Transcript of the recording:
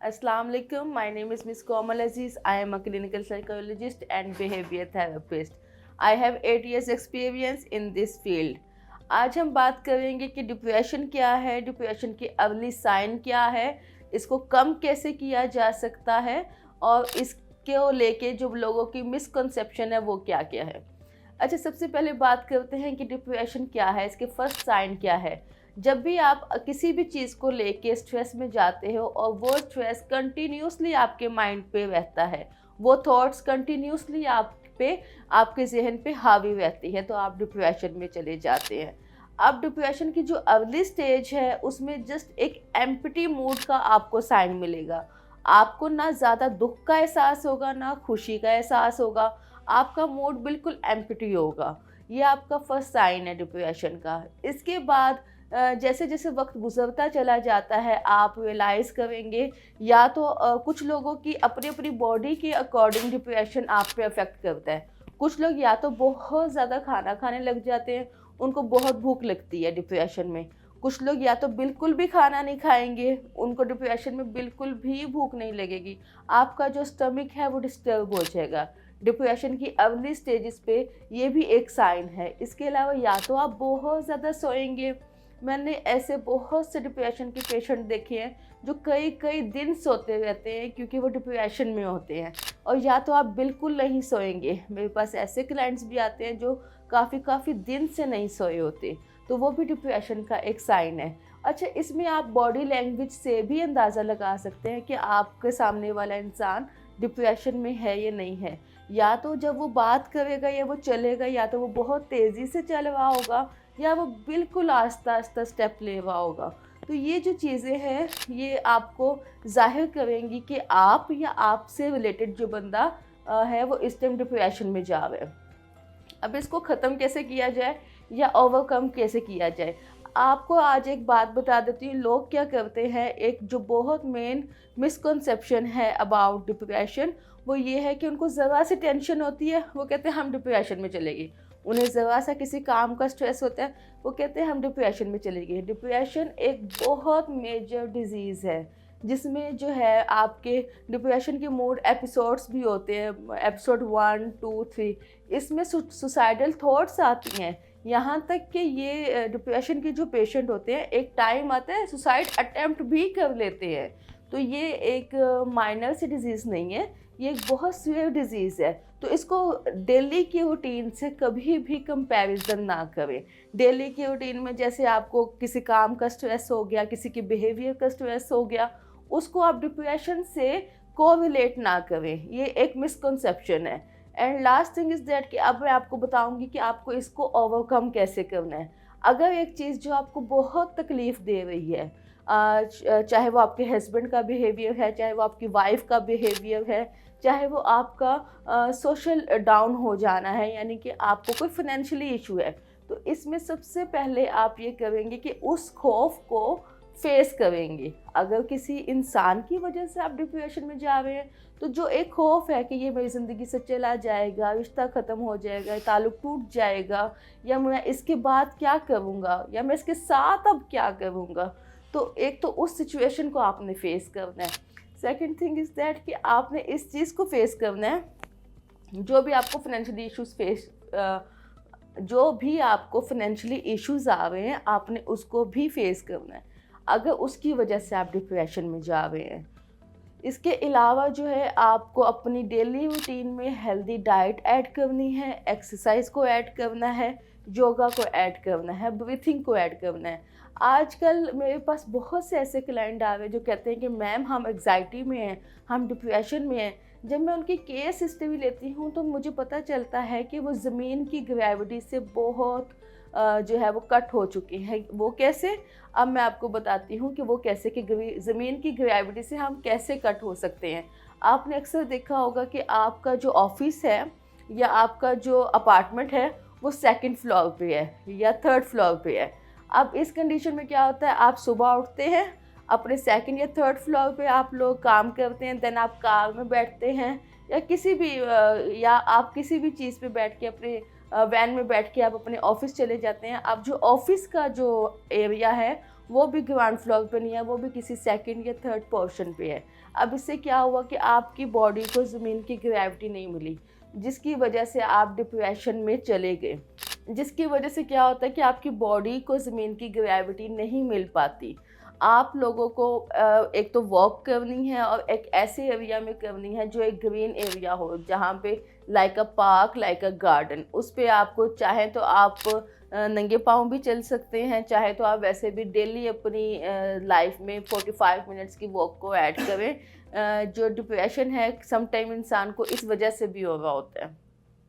Assalamu alaikum. My name is Miss Komal Aziz. I am a clinical psychologist and behavior therapist. I have 8 years experience in this field. आज हम बात करेंगे कि depression क्या है, depression की early sign क्या है, इसको कम कैसे किया जा सकता है और इसको लेके जो लोगों की मिसकंसेप्शन है वो क्या क्या है। अच्छा, सबसे पहले बात करते हैं कि डिप्रेशन क्या है, इसके फर्स्ट साइन क्या है। जब भी आप किसी भी चीज़ को लेके स्ट्रेस में जाते हो और वो स्ट्रेस कंटिन्यूसली आपके माइंड पे रहता है, वो थॉट्स कंटिन्यूसली आप पे आपके जहन पे हावी रहती है, तो आप डिप्रेशन में चले जाते हैं। अब डिप्रेशन की जो अर्ली स्टेज है उसमें जस्ट एक एम्प्टी मूड का आपको साइन मिलेगा। आपको ना ज़्यादा दुख का एहसास होगा ना खुशी का एहसास होगा, आपका मूड बिल्कुल एम्प्टी होगा। ये आपका फर्स्ट साइन है डिप्रेशन का। इसके बाद जैसे जैसे वक्त गुजरता चला जाता है आप रियलाइज़ करेंगे या तो कुछ लोगों की अपनी अपनी बॉडी के अकॉर्डिंग डिप्रेशन आप पे अफेक्ट करता है। कुछ लोग या तो बहुत ज़्यादा खाना खाने लग जाते हैं, उनको बहुत भूख लगती है डिप्रेशन में। कुछ लोग या तो बिल्कुल भी खाना नहीं खाएंगे, उनको डिप्रेशन में बिल्कुल भी भूख नहीं लगेगी। आपका जो स्टमक है वो डिस्टर्ब हो जाएगा। डिप्रेशन की अर्ली स्टेजेस पे ये भी एक साइन है। इसके अलावा या तो आप बहुत ज़्यादा सोएंगे। मैंने ऐसे बहुत से डिप्रेशन के पेशेंट देखे हैं जो कई कई दिन सोते रहते हैं क्योंकि वो डिप्रेशन में होते हैं। और या तो आप बिल्कुल नहीं सोएंगे। मेरे पास ऐसे क्लाइंट्स भी आते हैं जो काफ़ी दिन से नहीं सोए होते, तो वो भी डिप्रेशन का एक साइन है। अच्छा, इसमें आप बॉडी लैंग्वेज से भी अंदाज़ा लगा सकते हैं कि आपके सामने वाला इंसान डिप्रेशन में है या नहीं है। या तो जब वो बात करेगा या वो चलेगा, या तो वो बहुत तेज़ी से चल रहा होगा या वो बिल्कुल आस्ता आस्ता स्टेप ले रहा होगा। तो ये जो चीज़ें हैं ये आपको ज़ाहिर करेंगी कि आप या आपसे रिलेटेड जो बंदा है वो इस टाइम डिप्रेशन में जा रहा है। अब इसको ख़त्म कैसे किया जाए या ओवरकम कैसे किया जाए, आपको आज एक बात बता देती हूँ। लोग क्या करते हैं, एक जो बहुत मेन मिसकंसेप्शन है अबाउट डिप्रेशन वो ये है कि उनको ज़रा सी टेंशन होती है, वो कहते हैं हम डिप्रेशन में चले गए। उन्हें ज़रा सा किसी काम का स्ट्रेस होता है, वो कहते हैं हम डिप्रेशन में चले गए। डिप्रेशन एक बहुत मेजर डिजीज़ है जिसमें जो है आपके डिप्रेशन के मूड एपिसोड्स भी होते हैं, एपिसोड 1, 2, 3। इसमें सुसाइडल थॉट्स आती हैं। यहाँ तक कि ये डिप्रेशन के जो पेशेंट होते हैं एक टाइम आता है सुसाइड अटेम्प्ट भी कर लेते हैं। तो ये एक माइनर सी डिज़ीज़ नहीं है, ये एक बहुत सीवियर डिज़ीज़ है। तो इसको डेली की रूटीन से कभी भी कंपैरिजन ना करें। डेली की रूटीन में जैसे आपको किसी काम का स्ट्रेस हो गया, किसी के बिहेवियर का स्ट्रेस हो गया, उसको आप डिप्रेशन से कोरिलेट ना करें। ये एक मिसकंसेप्शन है। And last thing is that कि अब मैं आपको बताऊंगी कि आपको इसको ओवरकम कैसे करना है। अगर एक चीज़ जो आपको बहुत तकलीफ़ दे रही है, चाहे वो आपके हस्बैंड का बिहेवियर है, चाहे वो आपकी वाइफ का बिहेवियर है, चाहे वो आपका सोशल डाउन हो जाना है, यानी कि आपको कोई फाइनेंशियली इशू है, तो इसमें सबसे पहले आप ये करेंगे कि उस खौफ को फेस करेंगे। अगर किसी इंसान की वजह से आप डिप्रेशन में जा रहे हैं तो जो एक खौफ है कि ये मेरी ज़िंदगी से चला जाएगा, रिश्ता ख़त्म हो जाएगा, ताल्लुक़ टूट जाएगा, या मैं इसके बाद क्या करूँगा, या मैं इसके साथ अब क्या करूँगा, तो एक तो उस सिचुएशन को आपने फेस करना है। सेकंड थिंग इज़ दैट कि आपने इस चीज़ को फेस करना है, जो भी आपको फाइनेंशियली इश्यूज़ जो भी आपको फाइनेंशियली इश्यूज़ आ रहे हैं आपने उसको भी फेस करना है, अगर उसकी वजह से आप डिप्रेशन में जा रहे हैं। इसके अलावा जो है आपको अपनी डेली रूटीन में हेल्दी डाइट ऐड करनी है, एक्सरसाइज को ऐड करना है, योगा को ऐड करना है, ब्रीथिंग को ऐड करना है। आजकल मेरे पास बहुत से ऐसे क्लाइंट आ रहे हैं जो कहते हैं कि मैम हम एग्जाइटी में हैं, हम डिप्रेशन में हैं। जब मैं उनकी केस हिस्ट्री लेती हूँ तो मुझे पता चलता है कि वो ज़मीन की ग्रेविटी से बहुत जो है वो कट हो चुके हैं। वो कैसे, अब मैं आपको बताती हूँ कि वो कैसे कि ज़मीन की ग्रेविटी से हम कैसे कट हो सकते हैं। आपने अक्सर देखा होगा कि आपका जो ऑफिस है या आपका जो अपार्टमेंट है वो सेकंड फ्लोर पे है या थर्ड फ्लोर पे है। अब इस कंडीशन में क्या होता है, आप सुबह उठते हैं, अपने सेकंड या थर्ड फ्लोर पे आप लोग काम करते हैं, देन आप कार में बैठते हैं या किसी भी या आप किसी भी चीज़ पे बैठ के अपने वैन में बैठ के आप अपने ऑफिस चले जाते हैं। अब जो ऑफिस का जो एरिया है वो भी ग्राउंड फ्लोर पे नहीं है, वो भी किसी सेकंड या थर्ड पोर्शन पे है। अब इससे क्या हुआ कि आपकी बॉडी को ज़मीन की ग्रेविटी नहीं मिली, जिसकी वजह से आप डिप्रेशन में चले गए। जिसकी वजह से क्या होता है कि आपकी बॉडी को ज़मीन की ग्रेविटी नहीं मिल पाती। आप लोगों को एक तो वॉक करनी है और एक ऐसे एरिया में करनी है जो एक ग्रीन एरिया हो, जहाँ पे लाइक अ पार्क, लाइक अ गार्डन। उस पे आपको चाहे तो आप नंगे पाँव भी चल सकते हैं, चाहे तो आप वैसे भी डेली अपनी लाइफ में 45 मिनट्स की वॉक को ऐड करें। जो डिप्रेशन है समटाइम इंसान को इस वजह से भी हो रहा होता है।